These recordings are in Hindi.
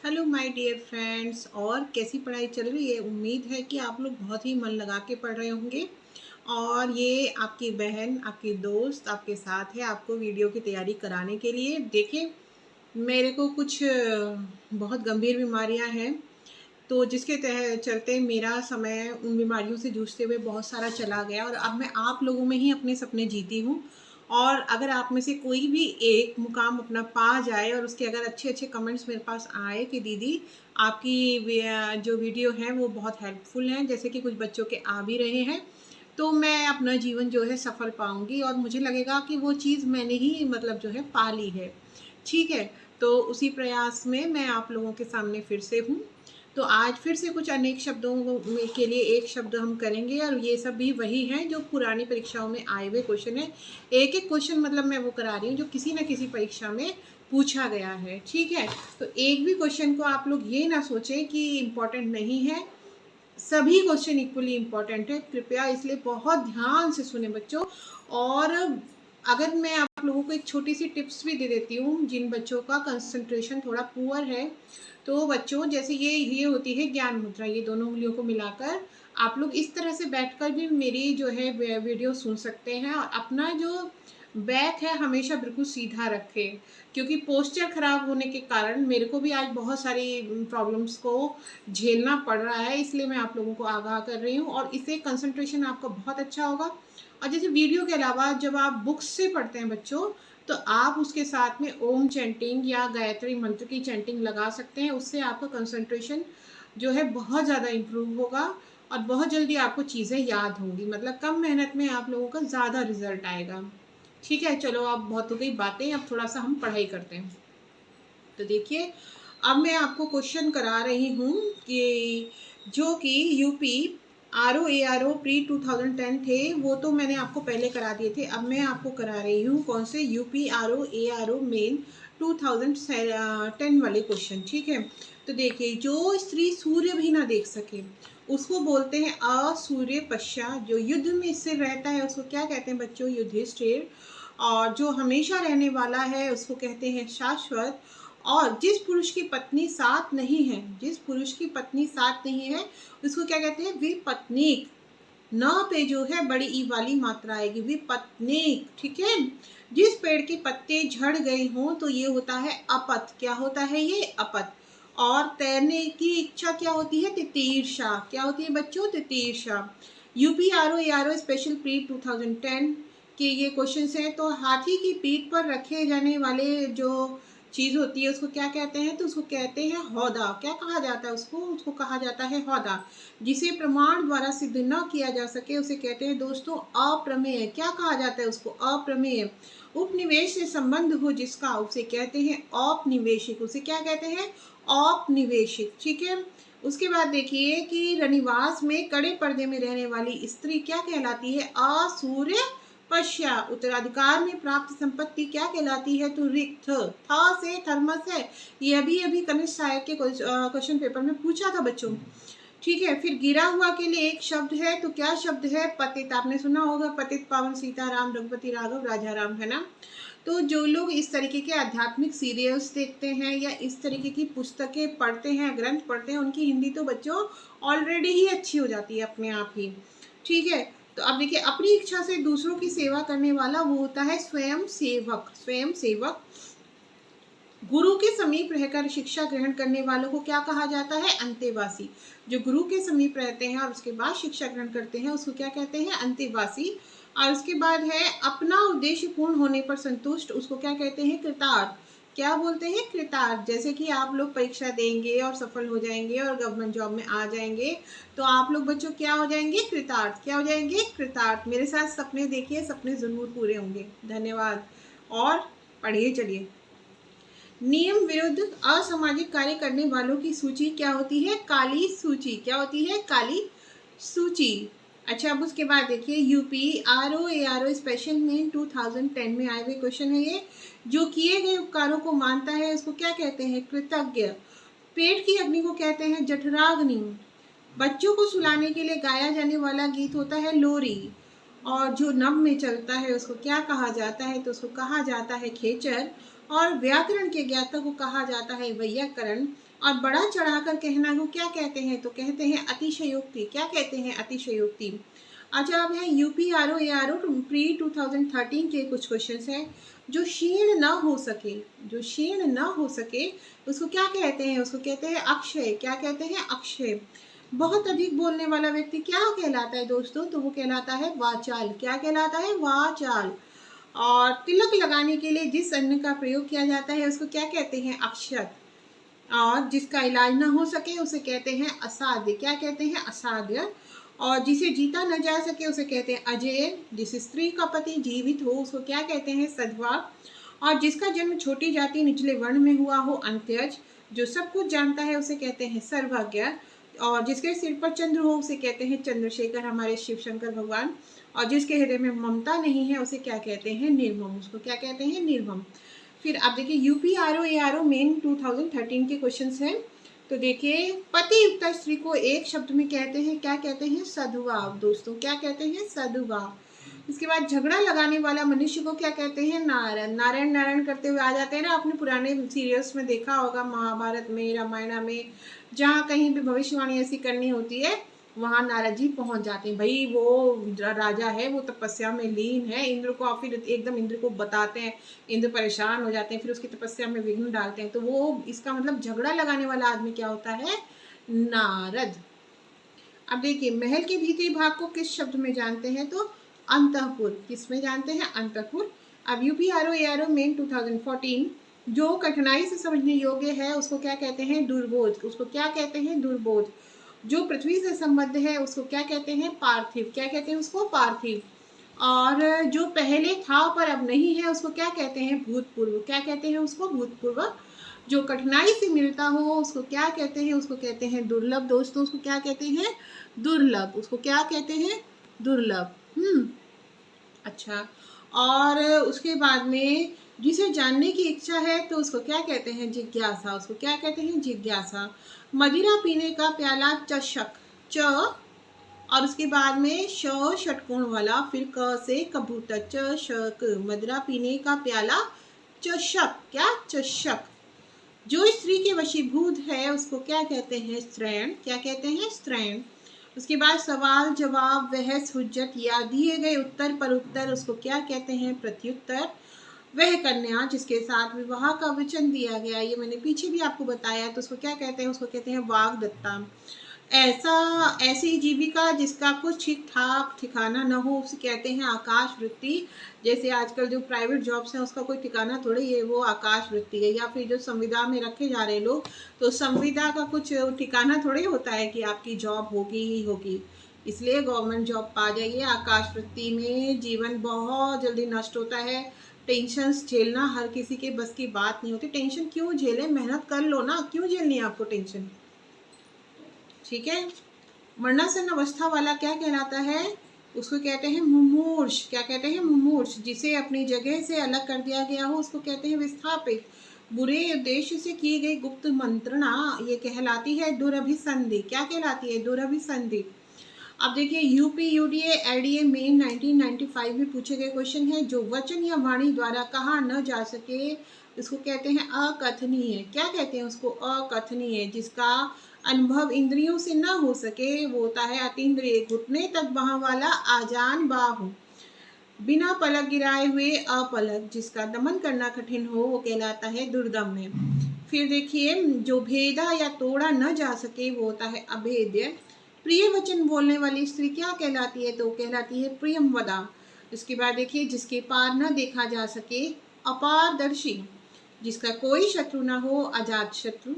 Hello my dear friends. और कैसी पढ़ाई चल रही है? उम्मीद है कि आप लोग बहुत ही मन लगा के पढ़ रहे होंगे। और ये आपकी बहन, आपकी दोस्त आपके साथ है आपको वीडियो की तैयारी कराने के लिए। देखिए, मेरे को कुछ बहुत गंभीर बीमारियां हैं, तो जिसके तह चलते मेरा समय उन बीमारियों से जूझते हुए बहुत सारा चला गया और अब मैं आप लोगों में ही अपने सपने जीती हूँ। और अगर आप में से कोई भी एक मुकाम अपना पा जाए और उसके अगर अच्छे अच्छे कमेंट्स मेरे पास आए कि दीदी आपकी जो वीडियो हैं वो बहुत हेल्पफुल हैं, जैसे कि कुछ बच्चों के आ भी रहे हैं, तो मैं अपना जीवन जो है सफल पाऊंगी और मुझे लगेगा कि वो चीज़ मैंने ही मतलब जो है पा ली है। ठीक है, तो उसी प्रयास में मैं आप लोगों के सामने फिर से हूँ। तो आज फिर से कुछ अनेक शब्दों के लिए एक शब्द हम करेंगे और ये सब भी वही हैं जो पुरानी परीक्षाओं में आए हुए क्वेश्चन है। एक एक क्वेश्चन मतलब मैं वो करा रही हूँ जो किसी न किसी परीक्षा में पूछा गया है। ठीक है, तो एक भी क्वेश्चन को आप लोग ये ना सोचें कि इम्पोर्टेंट नहीं है, सभी क्वेश्चन इक्वली इम्पोर्टेंट है। कृपया इसलिए बहुत ध्यान से सुने बच्चों। और अगर मैं आप लोगों को एक छोटी सी टिप्स भी दे देती हूँ, जिन बच्चों का कंसंट्रेशन थोड़ा पुअर है, तो बच्चों जैसे ये होती है ज्ञान मुद्रा, ये दोनों उंगलियों को मिलाकर आप लोग इस तरह से बैठकर भी मेरी जो है वीडियो सुन सकते हैं। और अपना जो बैक है हमेशा बिल्कुल सीधा रखें, क्योंकि पोस्चर खराब होने के कारण मेरे को भी आज बहुत सारी प्रॉब्लम्स को झेलना पड़ रहा है, इसलिए मैं आप लोगों को आगाह कर रही हूँ और इससे कंसंट्रेशन आपका बहुत अच्छा होगा। और जैसे वीडियो के अलावा जब आप बुक्स से पढ़ते हैं बच्चों, तो आप उसके साथ में ओम चैंटिंग या गायत्री मंत्र की चैंटिंग लगा सकते हैं। उससे आपका कंसंट्रेशन जो है बहुत ज़्यादा इम्प्रूव होगा और बहुत जल्दी आपको चीज़ें याद होंगी, मतलब कम मेहनत में आप लोगों का ज़्यादा रिजल्ट आएगा। ठीक है, चलो अब बहुत हो गई बातें, अब थोड़ा सा हम पढ़ाई करते हैं। तो देखिए, अब मैं आपको क्वेश्चन करा रही हूँ कि जो कि यूपी RO ARO प्री 2010 थे, वो तो मैंने आपको पहले करा दिए थे। अब मैं आपको करा रही हूँ कौन से यूपी RO ARO मेन 2010 वाले क्वेश्चन। ठीक है, तो देखिए, जो स्त्री सूर्य भी ना देख सके उसको बोलते हैं असूर्य पश्या। जो युद्ध में इससे रहता है उसको क्या कहते हैं बच्चों? युधिष्ठिर। और जो हमेशा रहने वाला है उसको कहते हैं शाश्वत। और जिस पुरुष की पत्नी साथ नहीं है, जिस पुरुष की पत्नी साथ नहीं है उसको क्या कहते हैं? विपत्नीक। न पे जो है बड़ी ई वाली मात्रा आएगी, विपत्नीक। ठीक है, जिस पेड़ के पत्ते झड़ गए हों तो ये होता है अपत। क्या होता है ये? अपत। और तैरने की इच्छा क्या होती है? तितीर्षा। क्या होती है बच्चों? तितीर्षा। UP RO ARO special pre 2010 के ये क्वेश्चन हैं। तो हाथी की पीठ पर रखे जाने वाले जो चीज़ होती है उसको क्या कहते हैं? तो उसको कहते हैं हौदा। क्या कहा जाता है उसको? उसको कहा जाता है हौदा। जिसे प्रमाण द्वारा सिद्ध न किया जा सके उसे कहते हैं दोस्तों अप्रमेय। क्या कहा जाता है उसको? अप्रमेय। उपनिवेश से संबंध हो जिसका उसे कहते हैं औपनिवेशिक। उसे क्या कहते हैं? औपनिवेशिक। ठीक है, उसके बाद देखिए कि रनिवास में कड़े पर्दे में रहने वाली स्त्री क्या कहलाती है? असूर्य पश्या। उत्तराधिकार में प्राप्त संपत्ति क्या कहलाती है? तो रिक्त। था से थर्मस है, ये अभी अभी कनिष्ठ सहायक के क्वेश्चन पेपर में पूछा था बच्चों। ठीक है, फिर गिरा हुआ के लिए एक शब्द है, तो क्या शब्द है? पतित। आपने सुना होगा पतित पावन सीताराम रघुपति राघव राजा राम, है ना? तो जो लोग इस तरीके के आध्यात्मिक सीरियल्स देखते हैं या इस तरीके की पुस्तकें पढ़ते हैं, ग्रंथ पढ़ते हैं, उनकी हिंदी तो बच्चों ऑलरेडी ही अच्छी हो जाती है अपने आप ही। ठीक है, तो अब देखिए, अपनी इच्छा से दूसरों की सेवा करने वाला वो होता है स्वयं सेवक। स्वयं सेवक। गुरु के समीप रहकर शिक्षा ग्रहण करने वालों को क्या कहा जाता है? अंतेवासी। जो गुरु के समीप रहते हैं और उसके बाद शिक्षा ग्रहण करते हैं उसको क्या कहते हैं? अंतेवासी। और उसके बाद है अपना उद्देश्य पूर्ण होने पर संतुष्ट, उसको क्या कहते हैं? कृतार्थ। क्या बोलते हैं? कृतार्थ। जैसे कि आप लोग परीक्षा देंगे और सफल हो जाएंगे और गवर्नमेंट जॉब में आ जाएंगे, तो आप लोग बच्चों क्या हो जाएंगे? कृतार्थ। क्या हो जाएंगे? कृतार्थ। मेरे साथ सपने देखिए, सपने जरूर पूरे होंगे। धन्यवाद। और पढ़िए चलिए। नियम विरुद्ध असामाजिक कार्य करने वालों की सूची क्या होती है? काली सूची। क्या होती है? काली सूची। अच्छा, अब उसके बाद देखिए, यूपी RO ARO स्पेशल में 2010 में आए हुए क्वेश्चन है ये। जो किए गए उपकारों को मानता है उसको क्या कहते हैं? कृतज्ञ। पेट की अग्नि को कहते हैं जठराग्नि। बच्चों को सुलाने के लिए गाया जाने वाला गीत होता है लोरी। और जो नभ में चलता है उसको क्या कहा जाता है? तो उसको कहा जाता है खेचर। और व्याकरण के ज्ञाता को कहा जाता है वैयाकरण। और बड़ा चढ़ाकर कहना को क्या कहते हैं, तो कहते हैं अतिशयोक्ति। क्या कहते हैं, अतिशयोक्ति। अच्छा, अब है यूपीआरओ एआरओ प्री 2013 के कुछ क्वेश्चंस हैं। जो क्षीण न हो सके, जो क्षीण न हो सके उसको क्या कहते हैं, उसको कहते हैं अक्षय। क्या कहते हैं, अक्षय। बहुत अधिक बोलने वाला व्यक्ति क्या कहलाता है दोस्तों, तो वो कहलाता है वाचाल। क्या कहलाता है, वाचाल। और तिलक लगाने के लिए जिस अन्न का प्रयोग किया जाता है उसको क्या कहते हैं, अक्षत। और जिसका इलाज ना हो सके उसे कहते हैं असाध्य। क्या कहते हैं, असाध्य। और जिसे जीता न जा सके उसे कहते हैं अजेय। जिस स्त्री का पति जीवित हो उसको क्या कहते हैं, सधवा। और जिसका जन्म छोटी जाति निचले वर्ण में हुआ हो, अंत्यज। जो सब कुछ जानता है उसे कहते हैं सर्वज्ञ। और जिसके सिर पर चंद्र हो उसे कहते हैं चंद्रशेखर, हमारे शिव शंकर भगवान। और जिसके हृदय में ममता नहीं है उसे क्या कहते हैं, निर्मम। उसको क्या कहते हैं, निर्मम। फिर आप देखिए यूपीआरओ एआरओ मेन 2013 के क्वेश्चंस हैं। तो देखिए पति युक्त स्त्री को एक शब्द में कहते हैं, क्या कहते हैं, सदुवा। दोस्तों क्या कहते हैं, सदुवा। इसके बाद झगड़ा लगाने वाला मनुष्य को क्या कहते हैं, नारायण। नारायण नारायण करते हुए आ जाते हैं ना, आपने पुराने सीरियल्स में देखा होगा, महाभारत में, रामायण में, जहाँ कहीं भी भविष्यवाणी ऐसी करनी होती है वहाँ नारद जी पहुंच जाते हैं। भाई वो राजा है, वो तपस्या में लीन है, इंद्र को फिर एकदम इंद्र को बताते हैं, इंद्र परेशान हो जाते हैं, फिर उसकी तपस्या में विघ्न डालते हैं। तो वो इसका मतलब झगड़ा लगाने वाला आदमी क्या होता है, नारद। अब देखिए महल के भीतरी भाग को किस शब्द में जानते हैं, तो अंतःपुर। किस में जानते हैं, अंतःपुर। अब यूपीआरओ एआरओ मेन 2014 जो कठिनाई से समझने योग्य है उसको क्या कहते हैं, दुर्बोध। उसको क्या कहते हैं, दुर्बोध। जो पृथ्वी से संबद्ध है उसको क्या कहते हैं, पार्थिव। क्या कहते हैं उसको, पार्थिव। और जो पहले था पर अब नहीं है उसको क्या कहते हैं, भूतपूर्व। क्या कहते हैं उसको, भूतपूर्व। जो कठिनाई से मिलता हो उसको क्या कहते हैं, उसको कहते हैं दुर्लभ। दोस्तों उसको क्या कहते हैं, दुर्लभ। उसको क्या कहते हैं, दुर्लभ। अच्छा, और उसके बाद में जिसे जानने की इच्छा है तो उसको क्या कहते हैं, जिज्ञासा। उसको क्या कहते हैं, जिज्ञासा। मदिरा पीने का प्याला, चषक। च और उसके बाद में षटकोण वाला, फिर क से कबूतर, चषक। मदिरा पीने का प्याला, चषक। क्या, चषक। जो स्त्री के वशीभूत है उसको क्या कहते हैं, स्त्रैण। क्या कहते हैं, स्त्रैण। उसके बाद सवाल जवाब बहस हुज्जत या दिए गए उत्तर पर उत्तर, उसको क्या कहते हैं, प्रत्युत्तर। वह कन्या जिसके साथ विवाह का वचन दिया गया, ये मैंने पीछे भी आपको बताया, तो उसको क्या कहते हैं, उसको कहते हैं वाग्दत्ता। ऐसी जीविका जिसका कुछ ठीक ठाक ठिकाना न हो उसे कहते हैं आकाश वृत्ति। जैसे आजकल जो प्राइवेट जॉब्स हैं उसका कोई ठिकाना थोड़ी है, वो आकाश वृत्ति है। या फिर जो संविदा में रखे जा रहे लोग, तो संविदा का कुछ ठिकाना थोड़ी होता है कि आपकी जॉब होगी ही होगी। इसलिए गवर्नमेंट जॉब पा जाइए। आकाश वृत्ति में जीवन बहुत जल्दी नष्ट होता है। टेंशन झेलना हर किसी के बस की बात नहीं होती। टेंशन क्यों झेलें, मेहनत कर लो ना, क्यों झेलनी है आपको टेंशन, ठीक है। मरणासन अवस्था वाला क्या कहलाता है, उसको कहते हैं मुमूर्ष। क्या कहते हैं, मुमूर्ष। जिसे अपनी जगह से अलग कर दिया गया हो उसको कहते हैं विस्थापित। बुरे उद्देश्य से की गई गुप्त मंत्रणा ये कहलाती है दुरभिसंधि। क्या कहलाती है, दुरभिसंधि। अब देखिए यूपी यूडीए एलडीए मेन 1995 में पूछे गए क्वेश्चन है। जो वचन या वाणी द्वारा कहा न जा सके इसको कहते हैं अकथनीय। क्या कहते हैं उसको, अकथनीय। जिसका अनुभव इंद्रियों से न हो सके वो होता है अतीन्द्रिय। घुटने तक बाह वाला आजान बाहु। बिना पलक गिराए हुए अपलक। जिसका दमन करना कठिन हो वो कहलाता है दुर्दम्य। फिर देखिए जो भेदा या तोड़ा न जा सके वो होता है अभेद्य। प्रिय वचन बोलने वाली स्त्री क्या कहलाती है, तो कहलाती है प्रियमवदा। इसके बाद देखिए जिसके पार न देखा जा सके अपारदर्शी। जिसका कोई शत्रु न हो अजात शत्रु।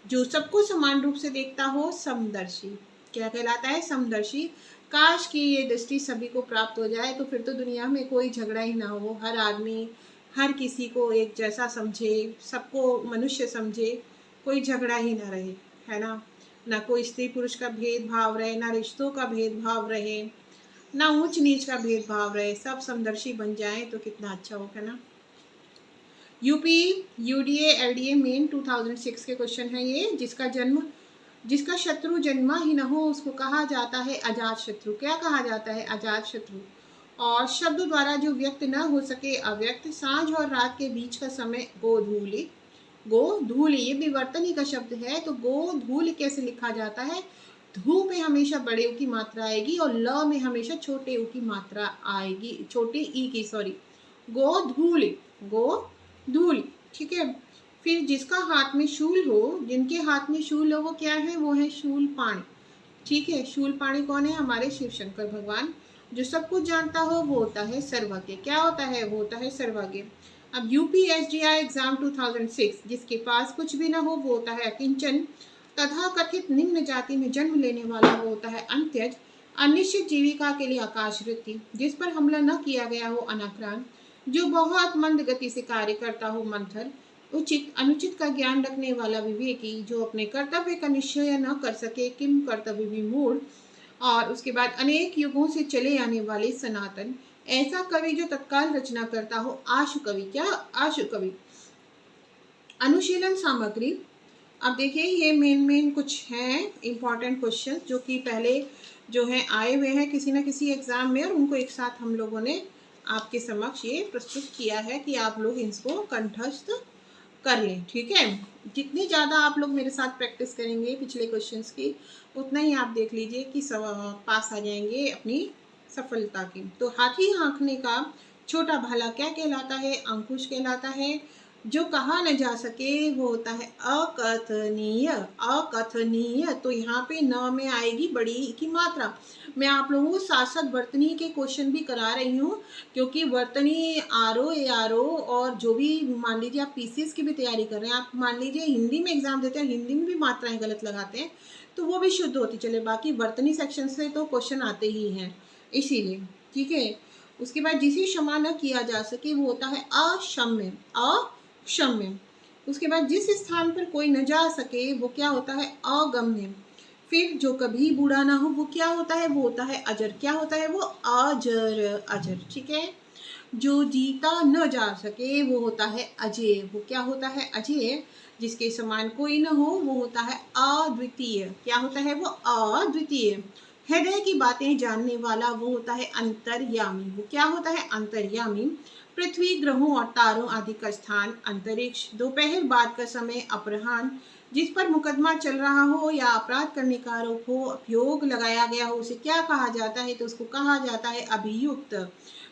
जो सबको समान रूप से देखता हो समदर्शी। क्या कहलाता है, समदर्शी। काश की ये दृष्टि सभी को प्राप्त हो जाए तो फिर तो दुनिया में कोई झगड़ा ही ना हो। हर आदमी हर किसी को एक जैसा समझे, सबको मनुष्य समझे, कोई झगड़ा ही ना रहे, है ना। ना कोई स्त्री पुरुष का भेदभाव रहे, ना रिश्तों का भेदभाव रहे, ना ऊंच नीच का भेदभाव रहे, सब समदर्शी बन जाए तो कितना अच्छा होगा ना। यूपी यूडीए एलडीए मेन 2006 के क्वेश्चन है ये। जिसका शत्रु जन्मा ही न हो उसको कहा जाता है अजात शत्रु। क्या कहा जाता है, अजात शत्रु। और शब्द द्वारा जो व्यक्त न हो सके अव्यक्त, सांझ और रात के बीच का समय गोधूलि। गोधूलि ये भी वर्तनी का शब्द है, तो गोधूलि कैसे लिखा जाता है? धू में हमेशा बड़े ऊ की मात्रा आएगी और ल में हमेशा छोटे ऊ की मात्रा आएगी, छोटे ई की, सॉरी। गोधूलि, गोधूलि, ठीक है। फिर जिसका हाथ में शूल हो, जिनके हाथ में शूल हो वो क्या है? वो है शूलपाणि, ठीक है। शूलपाणि कौन है? हमारे शिव शंकर भगवान। जो सब कुछ जानता हो वो होता है सर्वज्ञ। क्या होता है? वो होता है सर्वज्ञ। अब यूपीएससीआई एग्जाम 2006, जिसके पास कुछ भी ना हो वो होता है अकिंचन। तथा कथित निम्न जाति में जन्म लेने वाला वो होता है अंत्यज। अनिश्चित जीविका के लिए आकाशवृत्ति, जिस पर हमला न किया गया हो अनाक्रांत। जो बहुत मंद गति से कार्य करता हो मंथर। उचित अनुचित का ज्ञान रखने वाला विवेकी, जो अपने कर्तव्य का निश्चय न कर सके किम कर्तव्य विमूढ़। और उसके बाद अनेक युगों से चले आने वाले सनातन। ऐसा कवि जो तत्काल रचना करता हो आशु कवि। क्या? आशु कवि। अनुशीलन सामग्री। अब देखिए ये मेन कुछ हैं इम्पॉर्टेंट क्वेश्चन जो कि पहले जो है आए हुए हैं किसी न किसी एग्जाम में, और उनको एक साथ हम लोगों ने आपके समक्ष ये प्रस्तुत किया है कि आप लोग इसको कंठस्थ कर लें, ठीक है। जितनी ज़्यादा आप लोग मेरे साथ प्रैक्टिस करेंगे पिछले क्वेश्चंस की, उतना ही आप देख लीजिए कि सब पास आ जाएंगे अपनी सफलता की। तो हाथी हाँकने का छोटा भाला क्या कहलाता है? अंकुश कहलाता है। जो कहा न जा सके वो होता है अकथनीय। अकथनीय, तो यहाँ पे न में आएगी बड़ी की मात्रा। मैं आप लोगों को साथ साथ वर्तनी के क्वेश्चन भी करा रही हूँ, क्योंकि वर्तनी आरओ एआरओ और जो भी मान लीजिए आप पीसीएस की भी तैयारी कर रहे हैं, आप मान लीजिए हिंदी में एग्जाम देते हैं, हिंदी में भी मात्राएं गलत लगाते हैं तो वो भी शुद्ध होती चले, बाकी वर्तनी सेक्शन से तो क्वेश्चन आते ही हैं, इसीलिए, ठीक है। उसके बाद जिसे क्षमा न किया जा सके वो होता है अक्षम्य। अक्षम्य। उसके बाद जिस स्थान पर कोई न जा सके वो क्या होता है? अगम्य। फिर जो कभी बूढ़ा ना हो वो क्या होता है? वो होता है अजर। क्या होता है? वो अजर। अजर, ठीक है। जो जीता न जा सके वो होता है अजेय। वो क्या होता है? अजेय। जिसके समान कोई न हो वो होता है अद्वितीय। क्या होता है? वो अद्वितीय। हृदय की बातें जानने वाला वो होता है अंतर्यामी। वो क्या होता है? अंतर्यामी। पृथ्वी, ग्रहों और तारों आदि का स्थान अंतरिक्ष। दोपहर बाद का समय अपराह्न। जिस पर मुकदमा चल रहा हो या अपराध करने का आरोप हो, अभियोग लगाया गया हो, उसे क्या कहा जाता है? तो उसको कहा जाता है अभियुक्त।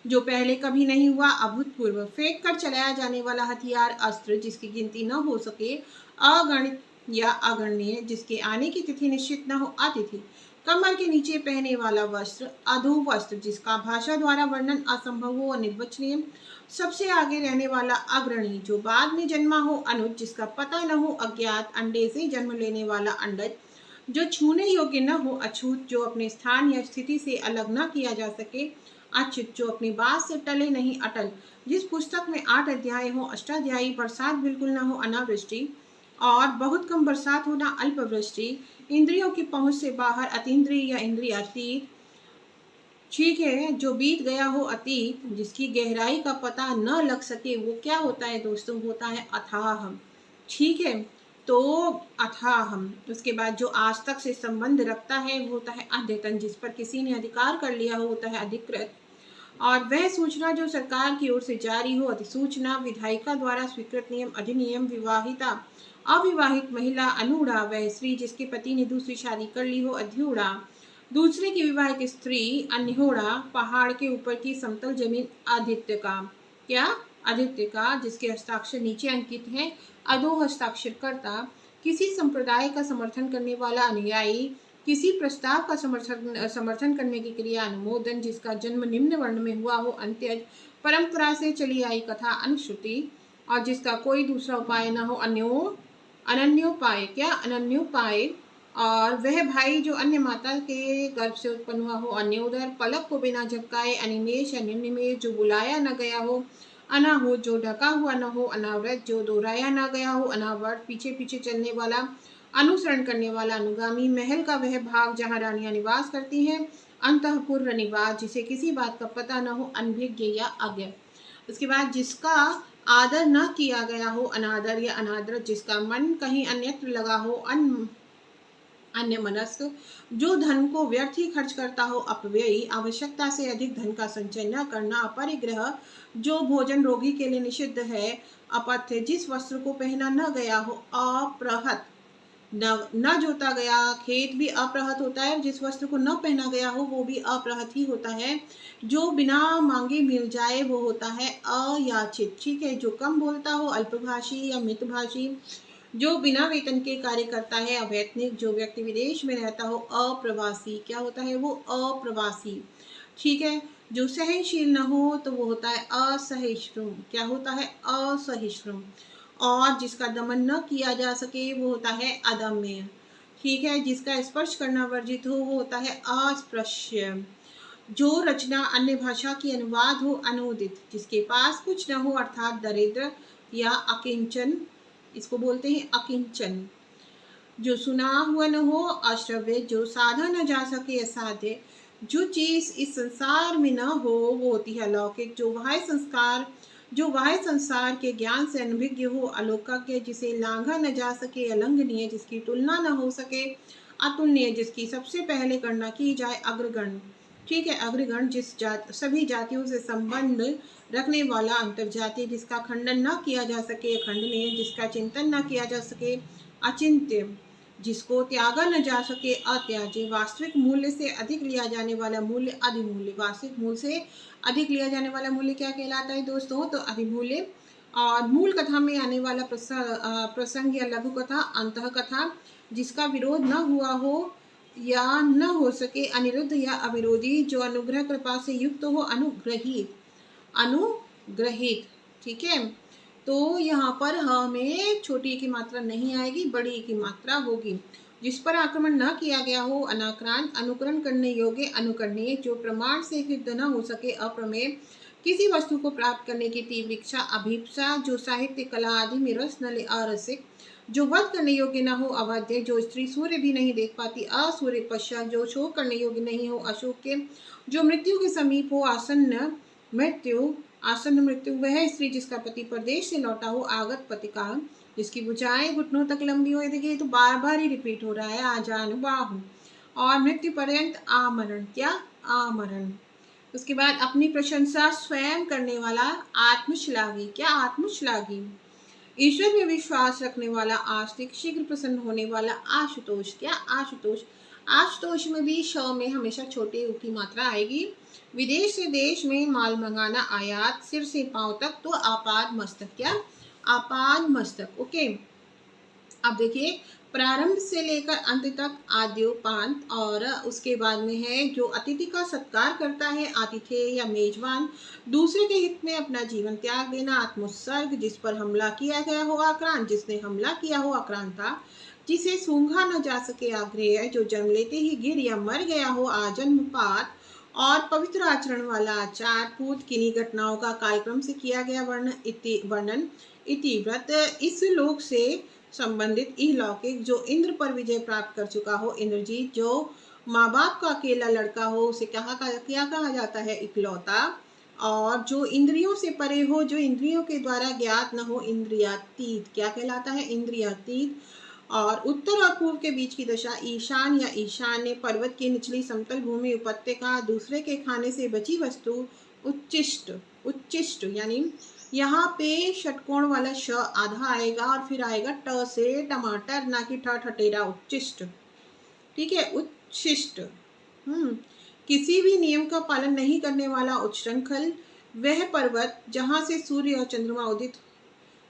जो पहले कभी नहीं हुआ अभूतपूर्व। फेंक कर चलाया जाने वाला हथियार अस्त्र, जिसकी गिनती न हो सके अगणित या अगणनीय। जिसके आने की तिथि निश्चित न हो अतिथि। कमर के नीचे पहने वाला वस्त्र अधो वस्त्र, जिसका भाषा द्वारा वर्णन असंभव हो अनिर्वचनीय। सबसे आगे रहने वाला अग्रणी, जो बाद में जन्मा हो अनुज, जिसका पता न हो अज्ञात। अंडे से जन्म लेने वाला अंडज, जो छूने योग्य न हो अछूत। जो अपने स्थान या स्थिति से अलग न किया जा सके अच्युत। जो अपनी बात से टले नहीं अटल। जिस पुस्तक में 8 अध्याय हो अष्टाध्यायी। बरसात बिल्कुल न हो अनावृष्टि और बहुत कम बरसात होना अल्पवृष्टि। इंद्रियों की पहुंच से बाहर अतीन्द्रिय या इंद्रियातीत, ठीक है। जो बीत गया हो अतीत, जिसकी गहराई का पता न लग सके वो क्या होता है दोस्तों? होता है अथाह, ठीक है। तो अथाह। उसके बाद जो आज तक से संबंध रखता है वो होता है अद्यतन। जिस पर किसी ने अधिकार कर लिया हो होता है अधिकृत। और वह सूचना जो सरकार की ओर से जारी हो अधिसूचना। विधायिका द्वारा स्वीकृत नियम अधिनियम। विवाहिता, अविवाहित महिला अनूढ़ा। वह स्त्री जिसके पति ने दूसरी शादी कर ली हो अध्यूढ़ा। दूसरे की विवाहित स्त्री अन्योढ़ा। पहाड़ के ऊपर की समतल जमीन आदित्य का। क्या? आदित्य का। जिसके हस्ताक्षर नीचे अंकित हैं अधो हस्ताक्षर करता। किसी संप्रदाय का समर्थन करने वाला अनुयायी। किसी प्रस्ताव का समर्थन करने की क्रिया अनुमोदन। जिसका जन्म निम्न वर्ण में हुआ हो अंत्यज। परंपरा से चली आई कथा अनुश्रुति। और जिसका कोई दूसरा उपाय न हो अनन्योपाय। क्या? अनन्योपाय। और वह भाई जो अन्य माता के गर्भ से उत्पन्न हुआ हो अन्योदर। पलक को बिना झपकाए अनिमेष या निम्नमेष। जो बुलाया न गया हो अनाहुत। जो ढका हुआ न हो अनावृत। जो दोहराया न गया हो अनावर्त। पीछे पीछे चलने वाला, अनुसरण करने वाला अनुगामी। महल का वह भाग जहाँ रानियां निवास करती हैं अंतःपुर निवास। जिसे किसी बात का पता न हो अनभिज्ञ या अज्ञ। उसके बाद जिसका आदर न किया गया हो अनादर या अनादर। जिसका मन कहीं अन्यत्र लगा हो अन्यमनस्क, जो धन को व्यर्थ ही खर्च करता हो, अपव्ययी, आवश्यकता से अधिक धन का संचय न करना, अपरिग्रह, जो भोजन रोगी के लिए निषिद्ध है, अपथ्य, जिस वस्त्र को पहना न गया हो, अप्रहत, न जोता गया खेत भी अप्रहत होता है, जिस वस्त्र को न पहना गया हो वो भी अप्रहत ही होता है, जो बिना मांगे मिल जाए वो होता है अयाचित। ठीक है, जो कम बोलता हो, अल्पभाषी या मितभाषी, जो बिना वेतन के कार्य करता है, अवैतनिक, जो व्यक्ति विदेश में रहता हो, अप्रवासी, क्या होता है वो अप्रवासी। ठीक है, जो सहनशील न हो तो वो होता है असहिष्णु, क्या होता है असहिष्णु, और जिसका दमन न किया जा सके वो होता है अदम्य। ठीक है, जिसका स्पर्श करना वर्जित हो वो होता है अस्पृश्य, जो रचना अन्य भाषा की अनुवाद हो अनुदित, जिसके पास कुछ न हो अर्थात दरिद्र या अकिंचन, इसको बोलते हैं अकिंचन, जो सुना हुआ न हो अश्रव्य, जो साधा न जा सके असाध्य, जो चीज इस संसार में न हो वो होती है अलौकिक, जो बाह्य संसार के ज्ञान से अनभिज्ञ हो अलौकिक, जिसे लांघा न जा सके अलंघनीय, जिसकी तुलना न हो सके अतुलनीय, जिसकी सबसे पहले गणना की जाए अग्रगण। ठीक है, अग्रगण, सभी जातियों से संबंध रखने वाला अंतर्जातीय, जिसका खंडन न किया जा सके अखंडनीय, जिसका चिंतन न किया जा सके अचिंत्य, जिसको त्यागा न जा सके अत्याज्य, वास्तविक मूल्य से अधिक लिया जाने वाला मूल्य अधिमूल्य, वास्तविक मूल्य से अधिक लिया जाने वाला मूल्य क्या कहलाता है दोस्तों, तो अधिमूल्य। और मूल कथा में आने वाला प्रसंग या लघु कथा, अंतः कथा, जिसका विरोध न हुआ हो या न हो सके अनिरुद्ध या अविरोधी, जो अनुग्रह कृपा से युक्त हो अनुग्रहित। ठीक है, तो यहाँ पर हमें छोटी की मात्रा नहीं आएगी, बड़ी की मात्रा होगी। जिस पर आक्रमण न किया गया हो अनाक्रांत, अनुकरण करने योग्य अनुकरणीय, जो प्रमाण से सिद्ध न हो सके अप्रमेय, किसी वस्तु को प्राप्त करने की तीव्र इच्छा अभिप्सा, जो साहित्य कला आदि में रस न ले अरसिक, जो वध करने योग्य न हो अवध्य, जो स्त्री सूर्य भी नहीं देख पाती असूर्य पश्चात, जो शोक करने योग्य नहीं हो अशोक के, जो मृत्यु के समीप हो आसन्न मृत्यु, वह स्त्री जिसका पति परदेश से लौटा हो आगत पति का, जिसकी भुजाएं घुटनों तक लंबी हो। देखिए तो बार बार ही रिपीट हो रहा है, आजान बाहु, और मृत्यु पर्यंत आमरण, क्या आमरण। उसके बाद अपनी प्रशंसा स्वयं करने वाला आत्मश्लाघी, क्या आत्मश्लाघी, ईश्वर में विश्वास रखने वाला आस्तिक, शीघ्र प्रसन्न होने वाला आशुतोष, क्या आशुतोष। आशुतोष में भी श में हमेशा छोटे उ की मात्रा आएगी। विदेश से देश में माल मंगाना आयात, सिर से पांव तक तो आपाद मस्तक, क्या आपाद मस्तक। ओके, अब देखिए प्रारंभ से लेकर अंत तक आद्योपांत, और उसके बाद में है जो अतिथि का सत्कार करता है, आतिथ्य या मेजबान, दूसरे के हित में अपना जीवन त्याग देना, आत्मोत्सर्ग, जिस पर हमला किया गया हो आक्रांत, जिसने हमला किया हो आक्रांता, जिसे सूंघा न जा सके आग्रह, जो जन्म लेते ही गिर या मर गया हो आजन्मपात, और पवित्र आचरण वाला आचार, पूर्व किन्हीं घटनाओं का कालक्रम से किया गया वर्णन इतिव्रत, इस लोक से संबंधित इहलौकिक, जो इंद्र पर विजय प्राप्त कर चुका हो इंद्रजीत, जो माँ बाप का अकेला लड़का हो उसे क्या कहा जाता है इकलौता, और जो इंद्रियों से परे हो, जो इंद्रियों के द्वारा ज्ञात न हो इंद्रियातीत, क्या कहलाता है इंद्रियातीत, और उत्तर और पूर्व के बीच की दशा ईशान या ईशान्य, पर्वत की निचली समतल भूमि उपत्यका, दूसरे के खाने से बची वस्तु उच्चिष्ट, उच्चिष्ट यानी यहाँ पे षटकोण वाला श आधा आएगा और फिर आएगा ट से टमाटर, ना कि ठ ठटेरा, उच्चिष्ट। ठीक है, उच्छिष्ट। किसी भी नियम का पालन नहीं करने वाला उच्छृंखल, वह पर्वत जहाँ से सूर्य और चंद्रमा उदित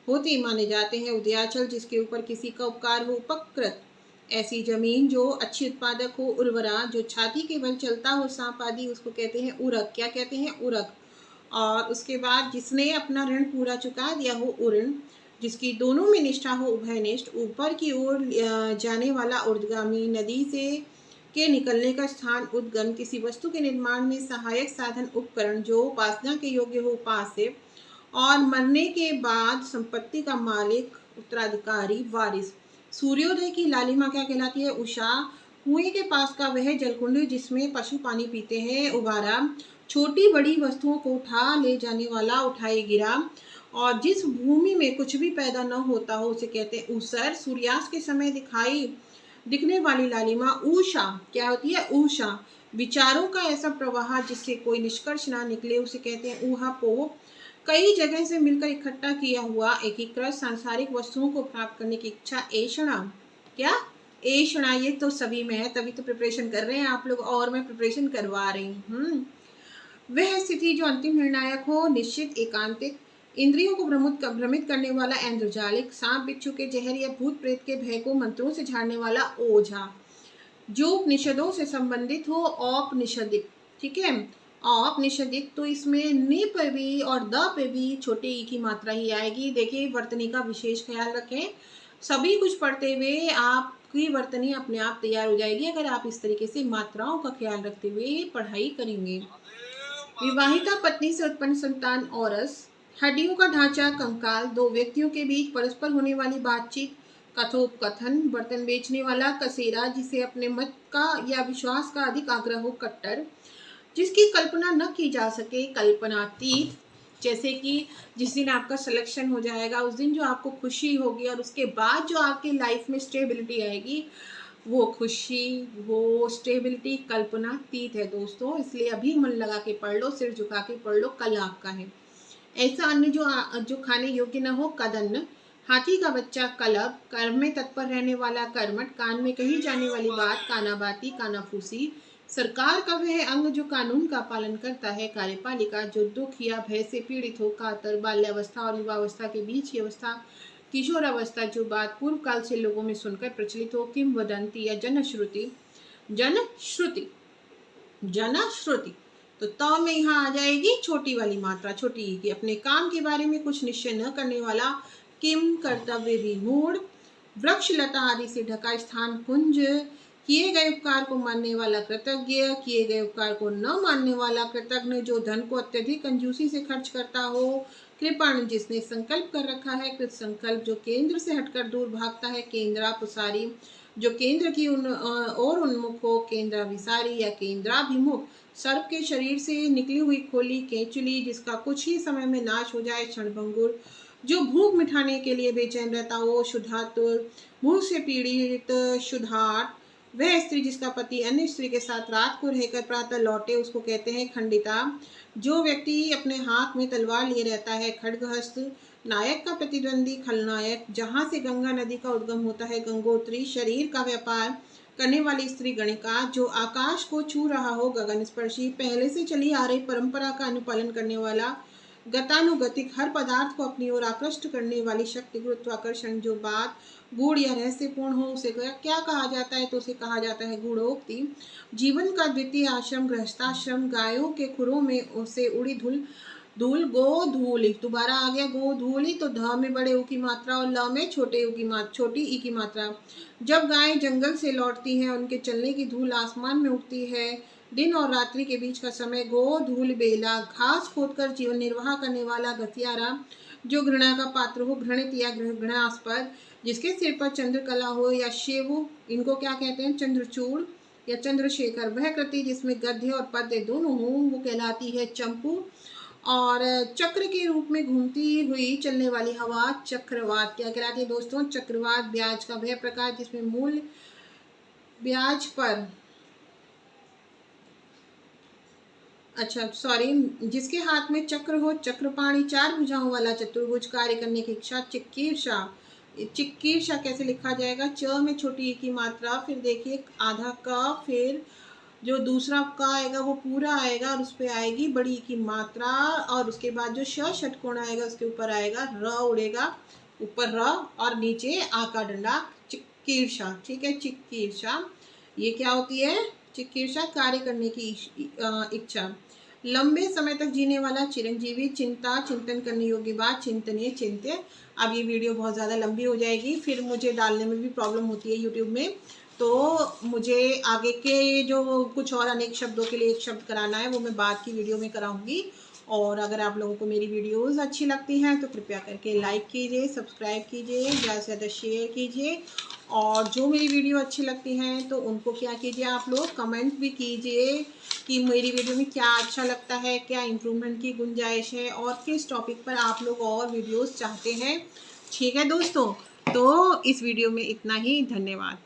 होते माने जाते हैं, उदयाचल, जिसके ऊपर किसी का उपकार हो, उपकृत, ऐसी जमीन जो अच्छी उत्पादक हो, उर्वरा, जो छाती के बल चलता हो, सांप आदि, उसको कहते हैं उरक, क्या कहते हैं उरक, और उसके बाद जिसने अपना ऋण पूरा चुका दिया हो उऋण, जिसकी दोनों में निष्ठा हो उभयनिष्ठ, ऊपर की ओर जाने वाला ऊर्ध्वगामी, नदी से के निकलने का स्थान उद्गम, किसी वस्तु के निर्माण में सहायक साधन उपकरण, जो उपासना के योग्य हो उपास्य, और मरने के बाद संपत्ति का मालिक उत्तराधिकारी वारिस। सूर्योदय की लालिमा क्या कहलाती है उषा, कुएं के पास का वह जलकुंड जिसमें पशु पानी पीते हैं उबारा, छोटी बड़ी वस्तुओं को उठा ले जाने वाला उठाए गिरा, और जिस भूमि में कुछ भी पैदा न होता हो उसे कहते हैं ऊसर। सूर्यास्त के समय दिखाई दिखने वाली लालिमा ऊषा, क्या होती है? ऊषा। विचारों का ऐसा प्रवाह जिससे कोई निष्कर्ष ना निकले उसे कहते हैं ऊहापोह। कई जगह से मिलकर इकट्ठा किया हुआ एकीकृत सांसारिक वस्तुओं को प्राप्त करने की इच्छा ऐषणा। क्या? ऐषणा। ये तो सभी में है, तभी तो प्रिपरेशन कर रहे हैं आप लोग और मैं प्रिपरेशन करवा रही हूँ। वह स्थिति जो अंतिम निर्णायक हो, निश्चित, एकांतिक, इंद्रियों को भ्रमित करने वाला ऐन्द्रजालिक, सांप बिच्छू के जहर या भूत प्रेत के भय को मंत्रों से झाड़ने वाला ओझा, जो उपनिषदों से संबंधित हो, औपनिषदिक। ठीक है, औपनिषदिक। तो इसमें नि पे भी और द पे भी छोटे ई की मात्रा ही आएगी। देखिए, वर्तनी का विशेष ख्याल रखें। सभी कुछ पढ़ते हुए आपकी वर्तनी अपने आप तैयार हो जाएगी अगर आप इस तरीके से मात्राओं का ख्याल रखते हुए पढ़ाई करेंगे। विवाहिता पत्नी से उत्पन्न संतान औरस, हड्डियों का ढांचा कंकाल, दो व्यक्तियों के बीच परस्पर होने वाली बातचीत कथोपकथन, बर्तन बेचने वाला कसेरा जिसे अपने मत का या विश्वास का अधिक आग्रह हो कट्टर, जिसकी कल्पना न की जा सके कल्पनातीत। जैसे कि जिस दिन आपका सिलेक्शन हो जाएगा उस दिन जो आपको खुशी होगी और उसके बाद जो आपकी लाइफ में स्टेबिलिटी आएगी, वो खुशी, वो स्टेबिलिटी कल्पनातीत है दोस्तों। इसलिए अभी मन लगा के पढ़ लो, सिर झुका के पढ़ लो, कल आपका है। ऐसा अन्न जो खाने योग्य न हो कदन्न, हाथी का बच्चा कलब, कर्म में तत्पर रहने वाला कर्मठ, कान में कही जाने वाली बात कानाबाती कानाफूसी, सरकार का वह अंग जो कानून का पालन करता है कार्यपालिका, जो दुख या भय से पीड़ित हो कातर, बाल्यावस्था और युवावस्था के बीच की अवस्था किशोरावस्था, जो बात पूर्व काल से लोगों में सुनकर प्रचलित हो किंवदंती या जनश्रुति। जनश्रुति, जनश्रुति। तो त में यहाँ आ जाएगी छोटी वाली मात्रा, छोटी ई की। अपने काम के बारे में कुछ निश्चय न करने वाला, किम कर्तव्य विमूढ़, वृक्ष लता आदि से ढका स्थान कुंज, किए गए उपकार को मानने वाला कृतज्ञ, किए गए उपकार को न मानने वाला कृतज्ञ, जो धन को अत्यधिक कंजूसी से खर्च करता हो, कृपण, जिसने संकल्प कर रखा है, कृत संकल्प, जो केंद्र से हटकर दूर भागता है, केंद्रा पुसारी, जो केंद्र की ओर उन्मुख हो, केंद्राभिसारी या केंद्राभिमुख, सर्प के शरीर से निकली हुई खोली केंचुली, जिसका कुछ ही समय में नाश हो जाए, क्षणभंगुर, जो भूख मिटाने के लिए बेचैन रहता हो, शुद्धातुर, भूख से पीड़ित शुद्धार्थ, वह स्त्री जिसका पति अन्य स्त्री के साथ रात को रहकर प्रातः लौटे उसको कहते हैं खंडिता, जो व्यक्ति अपने हाथ में तलवार लिए रहता है खड्गहस्त, नायक का प्रतिद्वंदी खलनायक, जहाँ से गंगा नदी का उद्गम होता है गंगोत्री, शरीर का व्यापार करने वाली स्त्री गणिका, जो आकाश को छू रहा हो गगन स्पर्शी, पहले से चली आ रही परंपरा का अनुपालन करने वाला गतानुगतिक, हर पदार्थ को अपनी ओर आकृष्ट करने वाली शक्ति गुरुत्वाकर्षण, जो बात गूढ़ या रहस्यपूर्ण हो उसे क्या कहा जाता है? तो उसे कहा जाता है गूढ़ोक्ति। जीवन का द्वितीय आश्रम गृहस्थाश्रम, गायों के खुरों में उसे उड़ी धूल धूल गोधूलि, दोबारा आ गया गोधूलि, तो ध में बड़े ऊ की मात्रा और ल में छोटे ऊ की मात्रा, छोटी ई की मात्रा। जब गायें जंगल से लौटती हैं उनके चलने की धूल आसमान में उठती है, दिन और रात्रि के बीच का समय गोधूल बेला, घास खोदकर जीवन निर्वाह करने वाला गतियारा, जो घृणा का पात्र हो, घृणित या घृणास्पद, जिसके सिर पर चंद्रकला हो या शिव, इनको क्या कहते हैं? चंद्रचूड़ या चंद्रशेखर, वह कृति जिसमें गद्य और पद्य दोनों हों वो कहलाती है चंपू, और चक्र के रूप में घूमती हुई चलने वाली हवा चक्रवात क्या कहलाती है दोस्तों? चक्रवात। ब्याज का वह प्रकार जिसमें मूल ब्याज पर, अच्छा सॉरी, जिसके हाथ में चक्र हो, चक्रपाणी, चार भुजाओं वाला चतुर्भुज, कार्य करने की इच्छा चिक्कीर्षा। चिक्कीर्षा कैसे लिखा जाएगा? च में छोटी ई की मात्रा, फिर देखिए आधा का, फिर जो दूसरा का आएगा वो पूरा आएगा और उस पर आएगी बड़ी ई की मात्रा, और उसके बाद जो षटकोण आएगा उसके ऊपर आएगा र उड़ेगा, ऊपर र और नीचे आ का डंडा, चिक्कीर्षा। ठीक है, चिक्कीर्षा ये क्या होती है? चिकीर्षा, कार्य करने की इच्छा। लंबे समय तक जीने वाला चिरंजीवी, चिंता, चिंतन करने योग्य बात, चिंतनीय, चिंत्य। अब ये वीडियो बहुत ज़्यादा लंबी हो जाएगी, फिर मुझे डालने में भी प्रॉब्लम होती है यूट्यूब में, तो मुझे आगे के जो कुछ और अनेक शब्दों के लिए एक शब्द कराना है वो मैं बाद की वीडियो में कराऊंगी। और अगर आप लोगों को मेरी वीडियोस अच्छी लगती हैं तो कृपया करके लाइक कीजिए, सब्सक्राइब कीजिए, ज़्यादा से ज़्यादा शेयर कीजिए, और जो मेरी वीडियो अच्छी लगती हैं तो उनको क्या कीजिए, आप लोग कमेंट भी कीजिए कि मेरी वीडियो में क्या अच्छा लगता है, क्या इम्प्रूवमेंट की गुंजाइश है, और किस टॉपिक पर आप लोग और वीडियोस चाहते हैं। ठीक है दोस्तों, तो इस वीडियो में इतना ही। धन्यवाद।